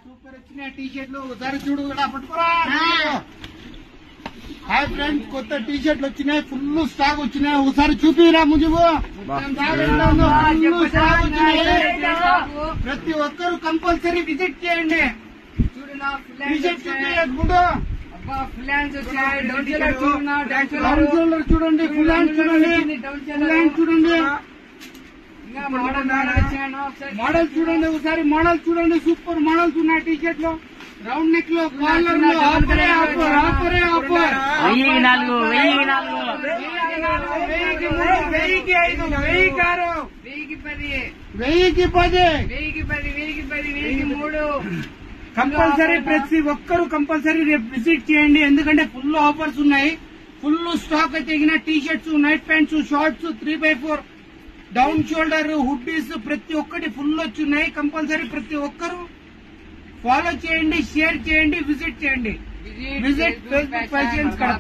Super వచ్చినాయి tea షర్ట్లు ఒకసారి చూడు కూడా పట్టుకోరా. హాయ్ ఫ్రెండ్స్, కొత్త టీ షర్ట్లు వచ్చినాయి, ఫుల్ స్టాక్ వచ్చినాయి. ఒకసారి చూపిరా ముజుబు. ఫుల్ స్టాక్ వచ్చినాయి. ప్రతి ఒక్కరు కంపల్సరీ విజిట్ చేయండి. టీ షర్ట్ చూపించకుండా చూడండి, ఫుల్ హ్యాండ్ చూడండి, ఫుల్ హ్యాండ్ చూడండి, మోడల్ చూడండి, ఒకసారి మోడల్ చూడండి. సూపర్ మోడల్స్ ఉన్నాయి టీ షర్ట్ లో. రౌండ్ నెక్ లో, కాలర్ లో ఆఫరే ఆఫర్, ఆఫరే ఆఫర్. 1004 1000కి 1000కి 5 1000కి 6 1000కి 10 కంపల్సరీ ప్రతి ఒక్కరు కంపల్సరీ రేపు విజిట్ చేయండి. ఎందుకంటే ఫుల్ ఆఫర్స్ ఉన్నాయి. ఫుల్ స్టాక్ అయితే T shirts, night pants, shorts, 3x4, down shoulder, hoodies ప్రతి ఒక్కటి ఫుల్ వచ్చున్నాయి. కంపల్సరీ ప్రతి ఒక్కరు ఫాలో చేయండి, షేర్ చేయండి, విజిట్ చేయండి. Visit Facebook fashions Kadapa.